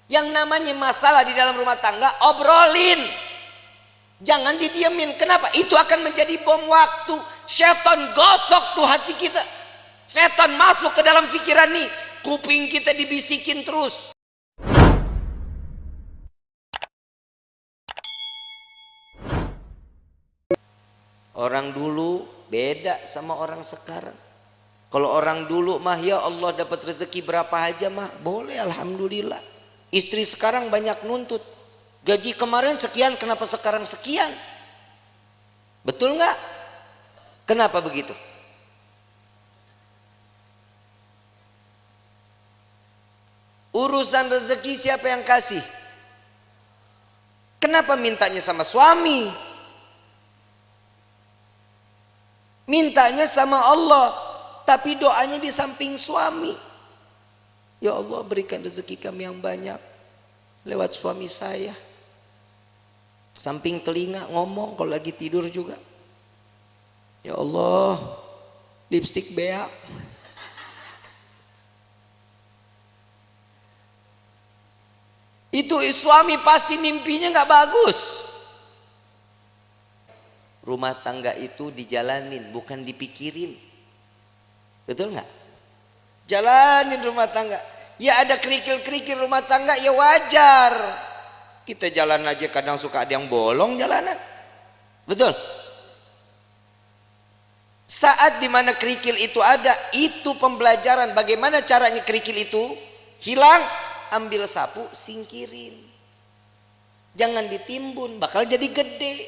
Yang namanya masalah di dalam rumah tangga, obrolin. Jangan didiemin. Kenapa? Itu akan menjadi bom waktu. Setan gosok tuh hati kita. Setan masuk ke dalam pikiran nih. Kuping kita dibisikin terus. Orang dulu beda sama orang sekarang. Kalau orang dulu mah ya Allah dapat rezeki berapa aja mah boleh, alhamdulillah. Istri sekarang banyak nuntut. Gaji kemarin sekian, kenapa sekarang sekian? Betul nggak? Kenapa begitu? Urusan rezeki siapa yang kasih? Kenapa mintanya sama suami? Mintanya sama Allah, tapi doanya di samping suami. Ya Allah, berikan rezeki kami yang banyak lewat suami saya. Samping telinga ngomong kalau lagi tidur juga. Ya Allah, lipstik beak. Itu suami pasti mimpinya nggak bagus. Rumah tangga itu dijalanin, bukan dipikirin. Betul nggak? Jalanin rumah tangga. Ya ada kerikil-kerikil rumah tangga, ya wajar. Kita jalan aja kadang suka ada yang bolong jalanan. Betul? Saat dimana kerikil itu ada, itu pembelajaran bagaimana caranya kerikil itu hilang. Ambil sapu, singkirin. Jangan ditimbun, bakal jadi gede.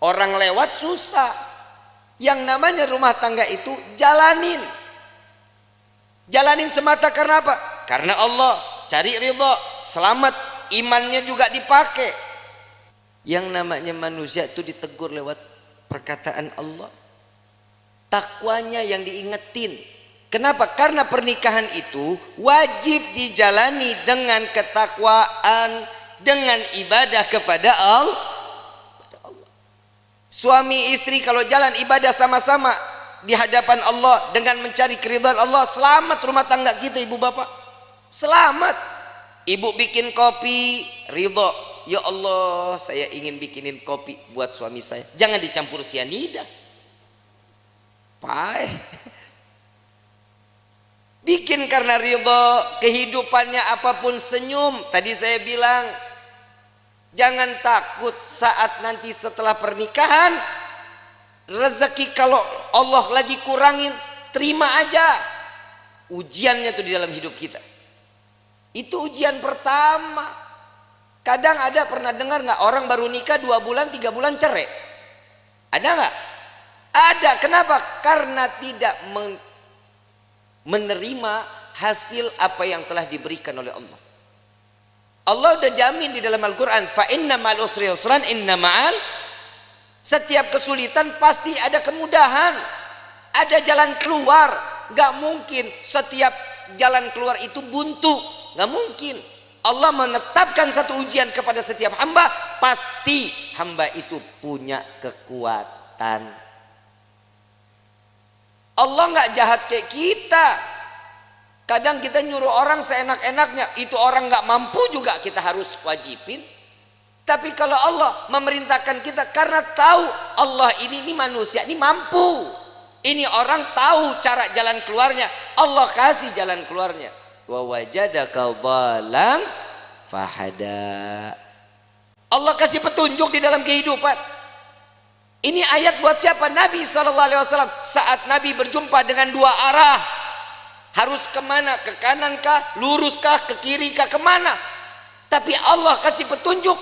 Orang lewat susah. Yang namanya rumah tangga itu jalanin. Jalanin semata karena apa? Karena Allah. Cari ridho, selamat, imannya juga dipakai. Yang namanya manusia itu ditegur lewat perkataan Allah. Takwanya yang diingetin. Kenapa? Karena pernikahan itu wajib dijalani dengan ketakwaan, dengan ibadah kepada Allah. Suami istri kalau jalan ibadah sama-sama di hadapan Allah dengan mencari keridhaan Allah, selamat rumah tangga kita, ibu bapak. Selamat. Ibu bikin kopi, ridho. Ya Allah, saya ingin bikinin kopi buat suami saya. Jangan dicampur sianida. Pahit. Bikin karena ridho, kehidupannya apapun senyum. Tadi saya bilang, jangan takut saat nanti setelah pernikahan, rezeki kalau Allah lagi kurangin, terima aja. Ujiannya tuh di dalam hidup kita. Itu ujian pertama. Kadang ada pernah dengar nggak orang baru nikah 2 bulan 3 bulan cerai? Ada nggak? Ada. Kenapa? Karena tidak menerima hasil apa yang telah diberikan oleh Allah. Allah udah jamin di dalam Al-Quran, fa inna ma'al usri yusran, inna ma'al, setiap kesulitan pasti ada kemudahan, ada jalan keluar. Gak mungkin setiap jalan keluar itu buntu, gak mungkin. Allah menetapkan satu ujian kepada setiap hamba, pasti hamba itu punya kekuatan. Allah nggak jahat kayak kita. Kadang kita nyuruh orang seenak-enaknya, itu orang nggak mampu juga kita harus wajibin. Tapi kalau Allah memerintahkan kita karena tahu Allah ini manusia ini mampu, ini orang tahu cara jalan keluarnya, Allah kasih jalan keluarnya. Wa wajadaka dhalam fahada. Allah kasih petunjuk di dalam kehidupan. Ini ayat buat siapa? Nabi SAW. Saat Nabi berjumpa dengan 2 arah, harus kemana? Ke kanan kah? Lurus kah? Ke kiri kah? Kemana? Tapi Allah kasih petunjuk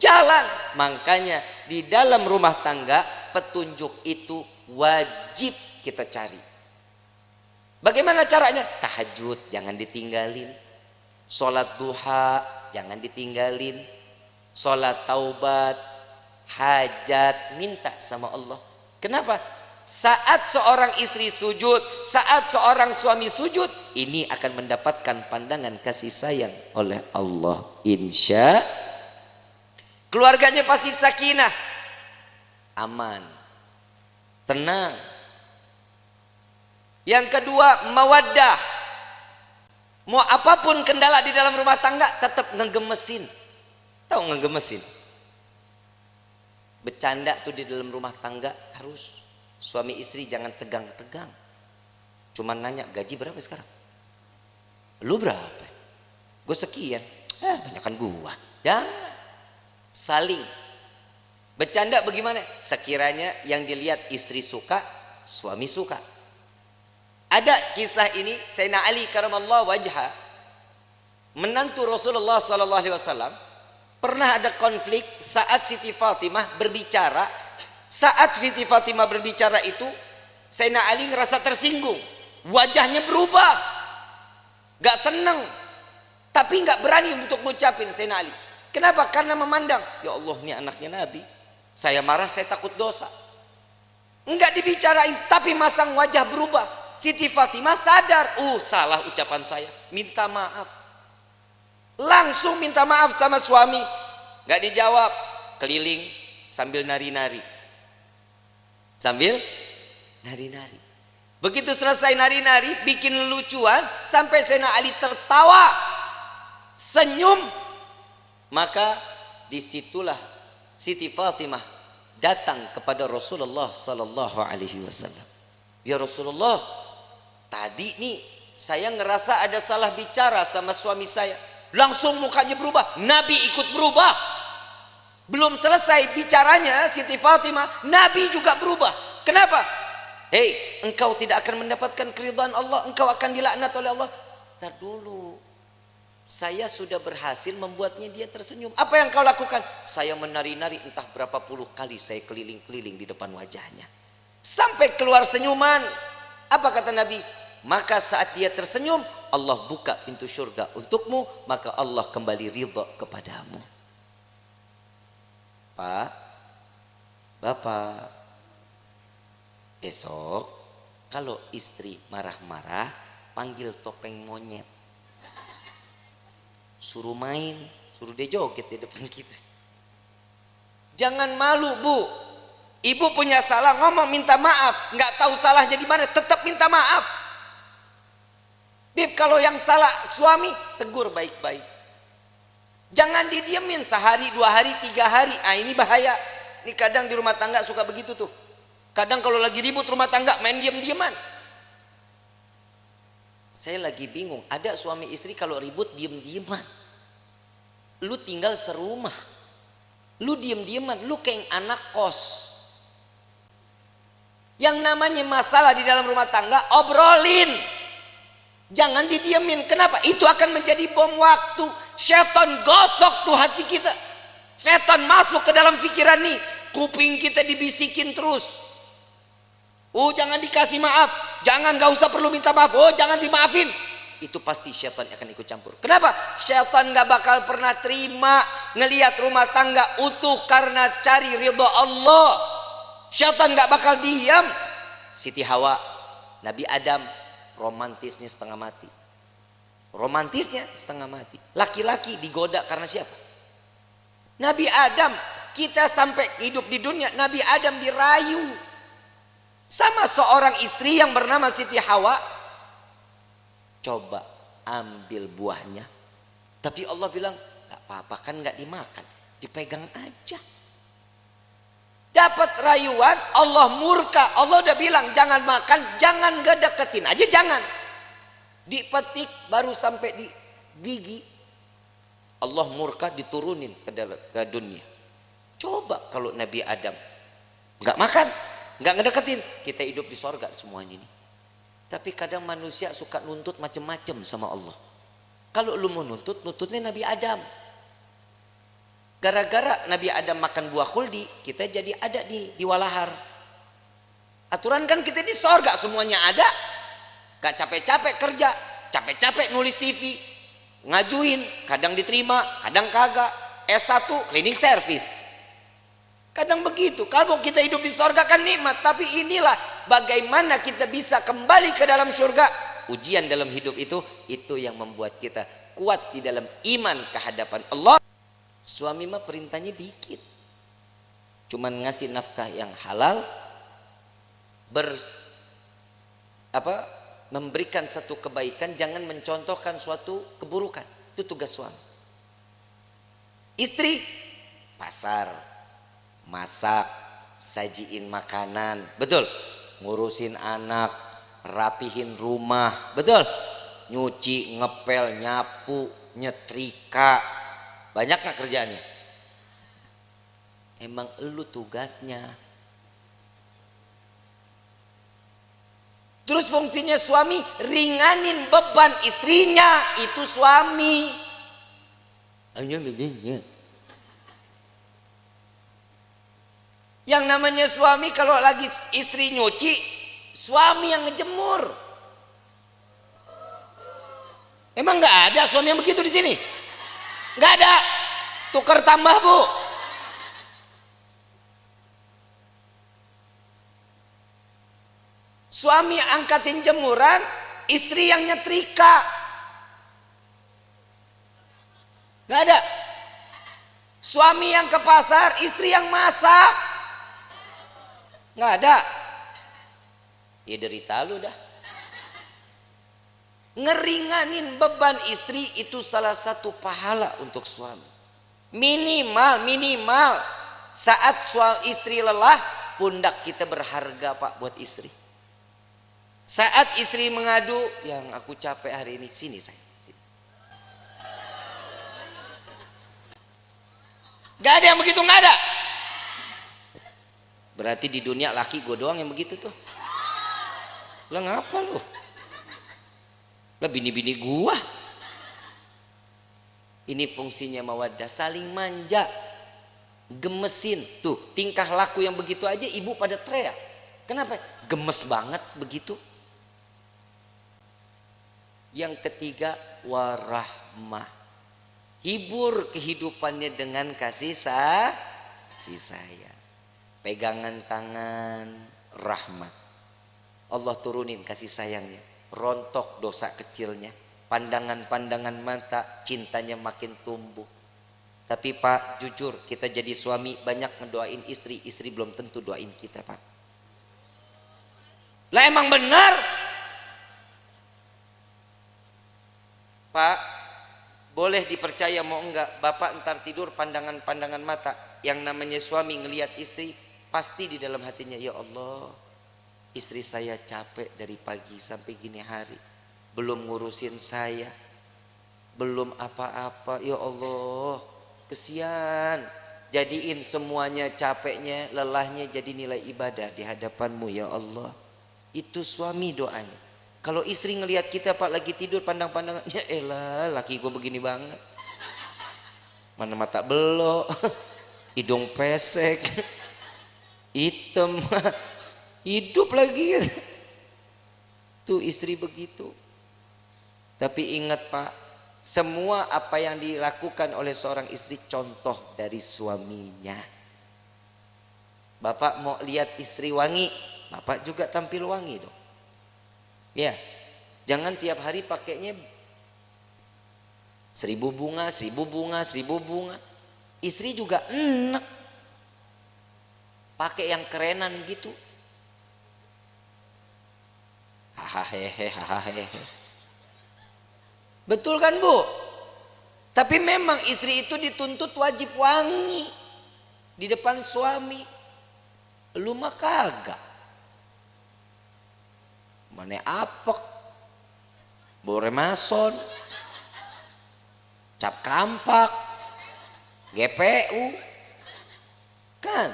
jalan. Makanya di dalam rumah tangga petunjuk itu wajib kita cari. Bagaimana caranya? Tahajud jangan ditinggalin, sholat duha jangan ditinggalin, sholat taubat, hajat, minta sama Allah. Kenapa? Saat seorang istri sujud, saat seorang suami sujud, ini akan mendapatkan pandangan kasih sayang oleh Allah. Insya keluarganya pasti sakinah, aman, tenang. Yang kedua, mawaddah. Mau apapun kendala di dalam rumah tangga tetap ngegemesin. Tahu ngegemesin? Bercanda tuh di dalam rumah tangga harus. Suami istri jangan tegang-tegang. Cuman nanya, gaji berapa sekarang? Lu berapa? Gue sekian. Banyakan gua. Jangan. Saling. Bercanda bagaimana? Sekiranya yang dilihat istri suka, suami suka. Ada kisah ini, Sayyidina Ali karamallahu wajha, menantu Rasulullah sallallahu alaihi wasallam, pernah ada konflik saat Siti Fatimah berbicara. Saat Siti Fatimah berbicara itu, Sayyidina Ali ngerasa tersinggung. Wajahnya berubah. Gak seneng. Tapi gak berani untuk ngucapin Sayyidina Ali. Kenapa? Karena memandang, ya Allah ini anaknya Nabi. Saya marah, saya takut dosa. Enggak dibicarain, tapi masang wajah berubah. Siti Fatimah sadar, salah ucapan saya, minta maaf. Langsung minta maaf sama suami. Enggak dijawab, keliling sambil nari-nari. Sambil nari-nari. Begitu selesai nari-nari, bikin lucuan, sampai Sayyidina Ali tertawa, senyum. Maka disitulah Siti Fatimah datang kepada Rasulullah sallallahu alaihi wasallam. Ya Rasulullah, tadi nih saya ngerasa ada salah bicara sama suami saya. Langsung mukanya berubah, Nabi ikut berubah. Belum selesai bicaranya Siti Fatimah, Nabi juga berubah. Kenapa? Hei, engkau tidak akan mendapatkan keridhaan Allah, engkau akan dilaknat oleh Allah. Tar dulu, saya sudah berhasil membuatnya dia tersenyum. Apa yang kau lakukan? Saya menari-nari entah berapa puluh kali, saya keliling-keliling di depan wajahnya sampai keluar senyuman. Apa kata Nabi? Maka saat dia tersenyum, Allah buka pintu surga untukmu, maka Allah kembali ridha kepadamu. Pak, Bapak, esok kalau istri marah-marah, panggil topeng monyet, suruh main, suruh dia joget di depan kita. Jangan malu, Bu. Ibu punya salah, ngomong minta maaf. Nggak tahu salahnya di mana, tetap minta maaf. Bib, kalau yang salah suami, tegur baik-baik. Jangan didiemin sehari, 2 hari, 3 hari. Ini bahaya. Ini kadang di rumah tangga suka begitu tuh. Kadang kalau lagi ribut rumah tangga, main diem-dieman. Saya lagi bingung, ada suami istri kalau ribut diem-dieman. Lu tinggal serumah, lu diem-dieman, lu kayak anak kos. Yang namanya masalah di dalam rumah tangga, obrolin. Jangan didiemin. Kenapa? Itu akan menjadi bom waktu. Setan gosok tuh hati kita. Setan masuk ke dalam pikiran nih. Kuping kita dibisikin terus. Jangan dikasih maaf. Jangan, gak usah perlu minta maaf. Jangan dimaafin. Itu pasti syaitan akan ikut campur. Kenapa? Syaitan gak bakal pernah terima ngelihat rumah tangga utuh karena cari ridha Allah. Syaitan gak bakal diam. Siti Hawa, Nabi Adam, romantisnya setengah mati. Romantisnya setengah mati. Laki-laki digoda karena siapa? Nabi Adam. Kita sampai hidup di dunia, Nabi Adam dirayu sama seorang istri yang bernama Siti Hawa. Coba ambil buahnya, tapi Allah bilang gak apa-apa, kan gak dimakan, dipegang aja. Dapat rayuan, Allah murka. Allah udah bilang jangan makan, jangan gak deketin aja, jangan. Dipetik baru sampai di gigi, Allah murka, diturunin ke dunia. Coba kalau Nabi Adam gak makan, gak ngedeketin, kita hidup di sorga semuanya ini. Tapi kadang manusia suka nuntut macem-macem sama Allah. Kalau lu mau nuntut, nuntutnya Nabi Adam. Gara-gara Nabi Adam makan buah khuldi, kita jadi ada di walahar. Aturan kan kita di sorga semuanya ada. Gak capek-capek kerja, capek-capek nulis CV, ngajuin, kadang diterima, kadang kagak. S1 cleaning service. Kadang begitu. Kalau kita hidup di sorga kan nikmat, tapi inilah bagaimana kita bisa kembali ke dalam surga. Ujian dalam hidup itu yang membuat kita kuat di dalam iman kehadapan Allah. Suami mah perintahnya dikit, cuman ngasih nafkah yang halal, memberikan satu kebaikan, jangan mencontohkan suatu keburukan. Itu tugas suami. Istri pasar, masak, sajiin makanan, betul. Ngurusin anak, rapihin rumah, betul. Nyuci, ngepel, nyapu, nyetrika. Banyak gak kerjaannya? Emang elu tugasnya. Terus fungsinya suami ringanin beban istrinya, itu suami. Yang namanya suami kalau lagi istri nyuci, suami yang ngejemur. Emang nggak ada suami yang begitu di sini? Nggak ada. Tukar tambah, Bu. Suami angkatin jemuran, istri yang nyetrika. Nggak ada. Suami yang ke pasar, istri yang masak. Nggak ada. Ya derita lu dah. Ngeringanin beban istri itu salah satu pahala untuk suami. Minimal saat istri lelah, pundak kita berharga, Pak, buat istri. Saat istri mengadu, yang aku capek hari ini, sini saya. Sini. Gak ada yang begitu, gak ada. Berarti di dunia laki gue doang yang begitu tuh. Lah ngapa lu? Lah bini-bini gua. Ini fungsinya mawaddah, saling manja, gemesin. Tuh tingkah laku yang begitu aja ibu pada teriak. Kenapa? Gemes banget begitu. Yang ketiga, warahmah. Hibur kehidupannya dengan kasih sayang. Pegangan tangan, rahmat. Allah turunin kasih sayangnya. Rontok dosa kecilnya. Pandangan-pandangan mata, cintanya makin tumbuh. Tapi Pak, jujur kita jadi suami banyak ngedoain istri. Istri belum tentu doain kita, Pak. Lah emang benar. Pak, boleh dipercaya mau enggak, Bapak entar tidur pandangan-pandangan mata. Yang namanya suami ngelihat istri, pasti di dalam hatinya, ya Allah, istri saya capek dari pagi sampai gini hari, belum ngurusin saya, belum apa-apa, ya Allah, kesian. Jadiin semuanya capeknya, lelahnya jadi nilai ibadah di hadapanmu, ya Allah. Itu suami doanya. Kalau istri ngelihat kita, Pak, lagi tidur pandang-pandangannya, elah laki gue begini banget, mana mata belok, hidung pesek, hitam, hidup lagi. Tuh istri begitu. Tapi ingat, Pak, semua apa yang dilakukan oleh seorang istri contoh dari suaminya. Bapak mau lihat istri wangi, Bapak juga tampil wangi dong. Ya, jangan tiap hari pakainya 1000 bunga, 1000 bunga, 1000 bunga. Istri juga enak pakai yang kerenan gitu. Hahaha. Betul kan, Bu? Tapi memang istri itu dituntut wajib wangi di depan suami. Lu mah kagak. Mana apek, bore mason, cap kampak, GPU, kan?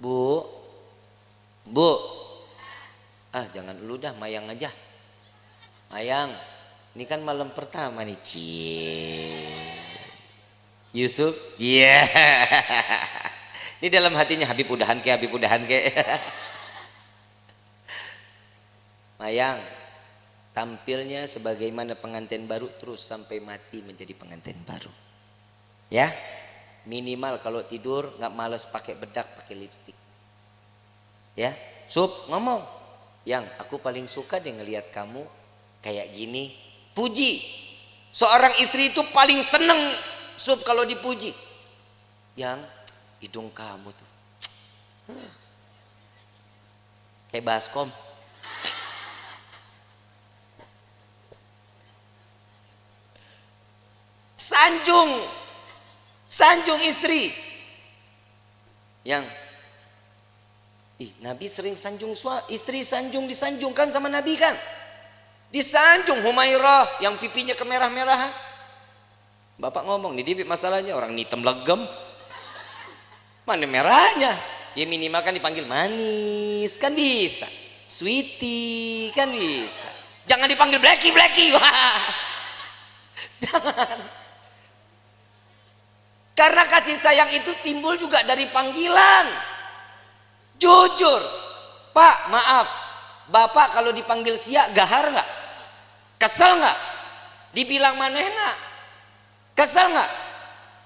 Bu, jangan lu dah, Mayang aja. Mayang, ini kan malam pertama nih, Yusuf, iya. Ini dalam hatinya, Habib udahan ke. Mayang, tampilnya sebagaimana pengantin baru terus sampai mati menjadi pengantin baru. Ya, minimal kalau tidur nggak males pakai bedak, pakai lipstik. Ya, Sup ngomong, yang aku paling suka deh ngelihat kamu kayak gini. Puji. Seorang istri itu paling seneng, Sup, kalau dipuji. Yang hidung kamu tuh kayak baskom. sanjung istri. Yang Nabi sering sanjung istri, disanjungkan sama Nabi kan. Disanjung Humairah yang pipinya kemerah-merahan. Bapak ngomong, nih Dibit masalahnya orang hitam legem. Mana merahnya? Ya minimal kan dipanggil manis kan bisa. Sweetie kan bisa. Jangan dipanggil Blacky. Wah. Jangan. Karena kasih sayang itu timbul juga dari panggilan. Jujur. Pak, maaf. Bapak kalau dipanggil sia gahar nggak? Kesel nggak? Dibilang manehna? Kesel nggak?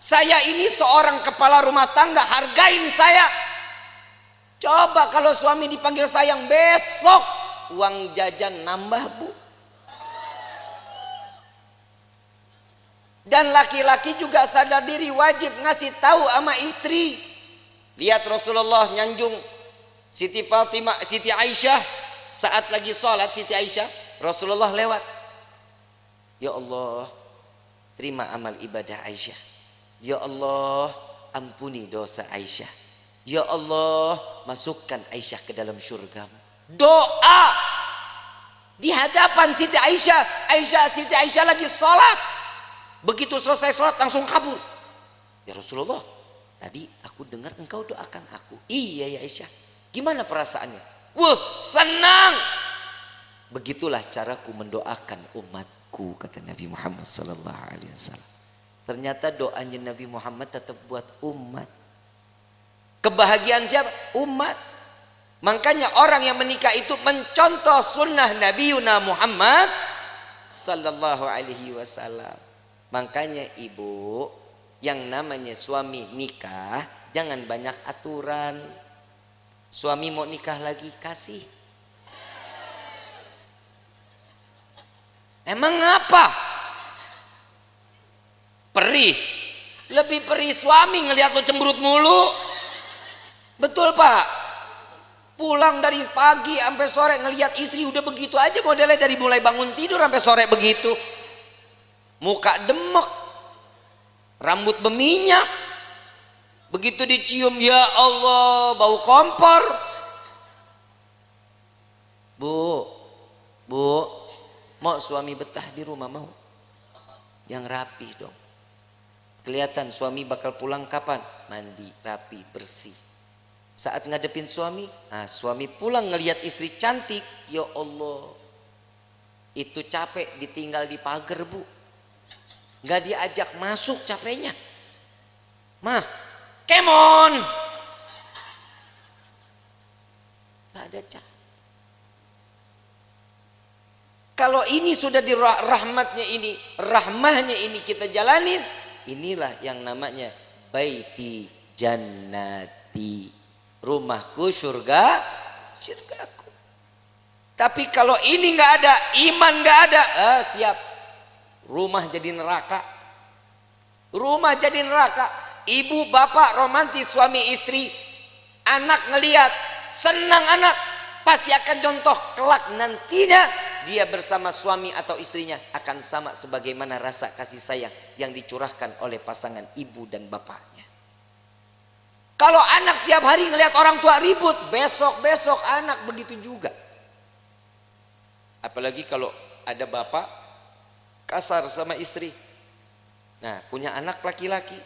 Saya ini seorang kepala rumah tangga, hargain saya. Coba kalau suami dipanggil sayang, besok uang jajan nambah, Bu. Dan laki-laki juga sadar diri, wajib ngasih tahu sama istri. Lihat Rasulullah nyanjung Siti Fatimah, Siti Aisyah saat lagi sholat. Siti Aisyah, Rasulullah lewat. Ya Allah, terima amal ibadah Aisyah. Ya Allah, ampuni dosa Aisyah. Ya Allah, masukkan Aisyah ke dalam surgamu. Doa di hadapan Siti Aisyah. Siti Aisyah lagi sholat. Begitu selesai sholat langsung kabur. Ya Rasulullah, tadi aku dengar engkau doakan aku. Iya ya Aisyah. Gimana perasaannya? Wah, senang. Begitulah caraku mendoakan umatku, kata Nabi Muhammad SAW. Ternyata doanya Nabi Muhammad tetap buat umat. Kebahagiaan siapa? Umat. Makanya orang yang menikah itu mencontoh sunnah Nabi Muhammad sallallahu alaihi wasallam. Makanya ibu, yang namanya suami nikah jangan banyak aturan. Suami mau nikah lagi, kasih. Emang apa? Perih. Lebih perih suami ngelihat lo cemberut mulu. Betul Pak? Pulang dari pagi sampai sore ngelihat istri udah begitu aja modelnya, dari mulai bangun tidur sampai sore begitu. Muka demek, rambut berminyak. Begitu dicium, ya Allah, bau kompor. Bu, mau suami betah di rumah mau? Yang rapi dong. Kelihatan suami bakal pulang kapan? Mandi, rapi, bersih. Saat ngadepin suami, suami pulang ngelihat istri cantik, ya Allah, itu capek ditinggal di pagar, Bu. Nggak diajak masuk capeknya. Mah, kemon. Nggak ada cap. Kalau ini sudah di rahmahnya ini kita jalanin, inilah yang namanya baiti jannati, rumahku surgaku. Tapi kalau ini nggak ada, iman nggak ada, siap, rumah jadi neraka. Ibu bapak romantis suami istri, anak ngelihat senang, anak pasti akan contoh kelak nantinya dia bersama suami atau istrinya akan sama sebagaimana rasa kasih sayang yang dicurahkan oleh pasangan ibu dan bapaknya. Kalau anak tiap hari ngelihat orang tua ribut, besok anak begitu juga. Apalagi kalau ada bapak kasar sama istri. Nah, punya anak laki-laki,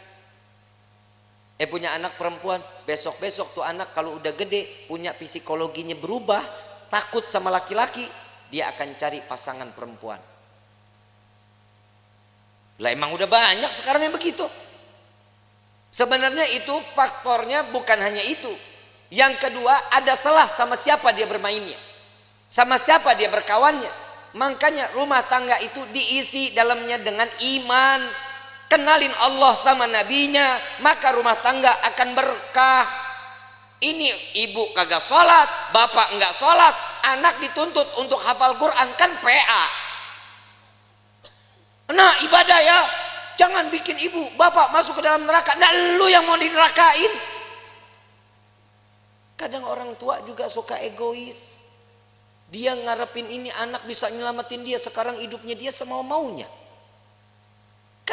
punya anak perempuan, besok tuh anak kalau udah gede punya psikologinya berubah, takut sama laki-laki, dia akan cari pasangan perempuan. Lah emang udah banyak sekarang yang begitu. Sebenarnya itu faktornya bukan hanya itu. Yang kedua, ada salah sama siapa dia bermainnya, sama siapa dia berkawannya. Makanya rumah tangga itu diisi dalamnya dengan iman, kenalin Allah sama nabinya, maka rumah tangga akan berkah. Ini ibu kagak sholat, bapak enggak sholat, anak dituntut untuk hafal Quran, kan PA. Nah, ibadah ya, jangan bikin ibu bapak masuk ke dalam neraka. Nah, lu yang mau dinerakain. Kadang orang tua juga suka egois. Dia ngarepin ini anak bisa nyelamatin dia, sekarang hidupnya dia semau-maunya.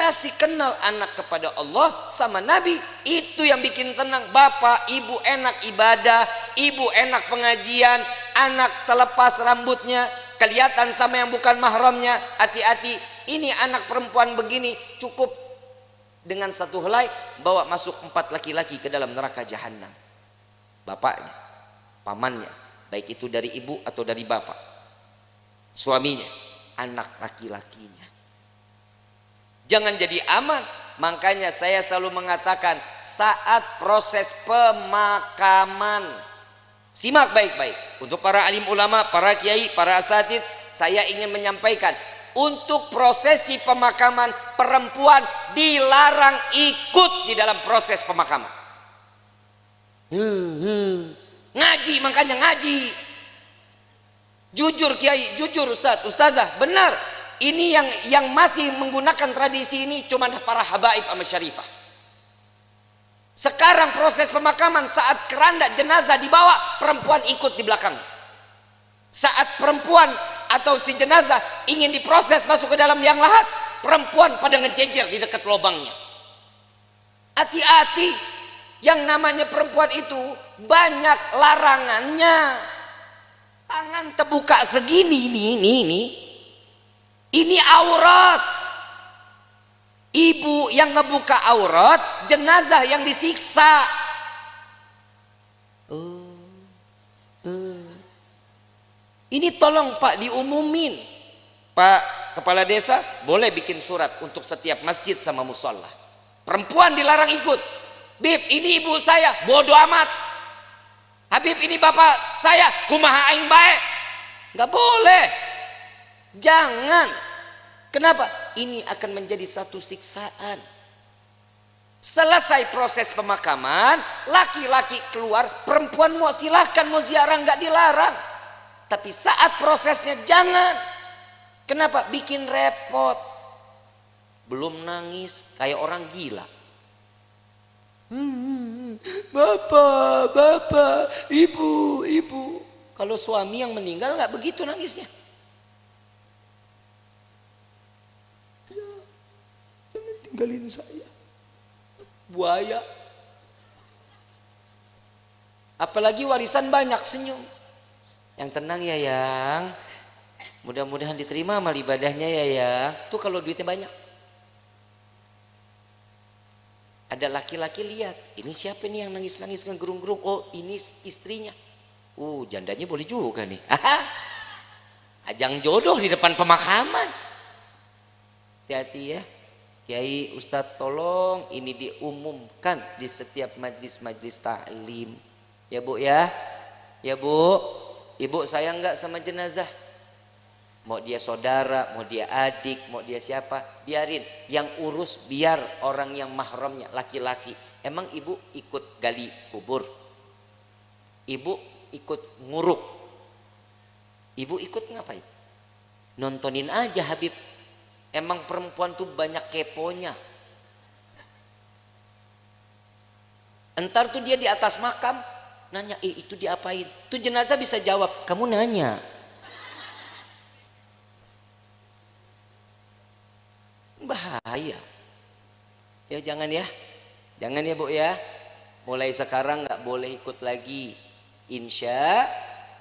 kasih kenal anak kepada Allah sama Nabi, itu yang bikin tenang. Bapak ibu enak ibadah, ibu enak pengajian, anak terlepas rambutnya, kelihatan sama yang bukan mahramnya. Hati-hati, ini anak perempuan begini, cukup dengan satu helai bawa masuk 4 laki-laki ke dalam neraka jahanam. Bapaknya, pamannya, baik itu dari ibu atau dari bapak, suaminya, anak laki-lakinya. Jangan jadi aman. Makanya saya selalu mengatakan, saat proses pemakaman, simak baik-baik. Untuk para alim ulama, para kiai, para asatid, saya ingin menyampaikan, untuk prosesi pemakaman, perempuan dilarang ikut di dalam proses pemakaman. Ngaji, makanya ngaji. Jujur kiai, jujur ustadz, ustadzah, benar. Ini yang masih menggunakan tradisi ini cuma para habaib sama syarifah. Sekarang proses pemakaman, saat keranda jenazah dibawa, perempuan ikut di belakang. Saat perempuan atau si jenazah ingin diproses masuk ke dalam liang lahat, perempuan pada ngejejer di dekat lubangnya. Hati-hati, yang namanya perempuan itu banyak larangannya. Tangan terbuka segini, ini aurat. Ibu yang ngebuka aurat, jenazah yang disiksa. Ini tolong Pak diumumin. Pak Kepala Desa boleh bikin surat untuk setiap masjid sama musola. Perempuan dilarang ikut. Bib, ini ibu saya, bodoh amat. Habib, ini bapak saya, kumaha aing bae. Nggak boleh. Jangan. Kenapa? Ini akan menjadi satu siksaan. Selesai proses pemakaman, laki-laki keluar, perempuan mau silahkan mau ziarah, nggak dilarang. Tapi saat prosesnya jangan. Kenapa? Bikin repot. Belum nangis kayak orang gila. Bapak, ibu. Kalau suami yang meninggal nggak begitu nangisnya. Ya, jangan tinggalin saya. Buaya. Apalagi warisan banyak, senyum. Yang tenang ya yang, mudah-mudahan diterima amal ibadahnya ya yang. Tuh kalau duitnya banyak. Ada laki-laki lihat, ini siapa nih yang nangis-nangis ngegerung-gerung? Oh ini istrinya. Jandanya boleh juga nih. Ajang jodoh di depan pemakaman. Hati-hati ya. Kiai, Ustadz, tolong ini diumumkan di setiap majlis-majlis ta'lim. Ya Bu ya. Ya Bu. Ibu sayang nggak sama jenazah? Mau dia saudara, mau dia adik, mau dia siapa, biarin. Yang urus biar orang yang mahramnya, laki-laki. Emang ibu ikut gali kubur? Ibu ikut nguruk? Ibu ikut ngapain? Nontonin aja Habib. Emang perempuan tuh banyak keponya. Entar tuh dia di atas makam, nanya, itu diapain? Tuh jenazah bisa jawab, kamu nanya. Bahaya. Ya jangan ya. Jangan ya Bu ya. Mulai sekarang nggak boleh ikut lagi. Insya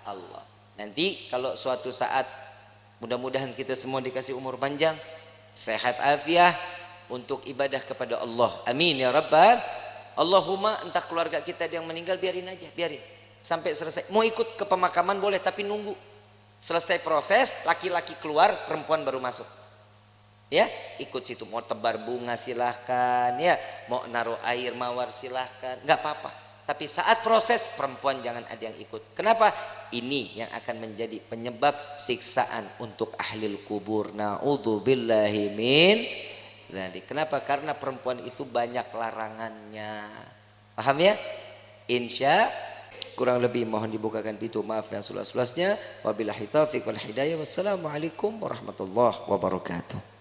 Allah. Nanti kalau suatu saat, mudah-mudahan kita semua dikasih umur panjang, sehat afiah untuk ibadah kepada Allah. Amin ya Rabbal. Allahumma, entah keluarga kita yang meninggal, biarin aja, biarin sampai selesai. Mau ikut ke pemakaman boleh, tapi nunggu selesai proses, laki-laki keluar, perempuan baru masuk. Ya, ikut situ. Mau tebar bunga silahkan, ya, mau naruh air mawar silahkan, nggak apa-apa. Tapi saat proses, perempuan jangan ada yang ikut. Kenapa? Ini yang akan menjadi penyebab siksaan untuk ahlil kubur. Na'udzubillahi min dzalik. Kenapa? Karena perempuan itu banyak larangannya. Paham ya? Insya kurang lebih mohon dibukakan pintu maaf yang seluas-luasnya. Wabillahi taufiq wal hidayah. Wassalamualaikum warahmatullahi wabarakatuh.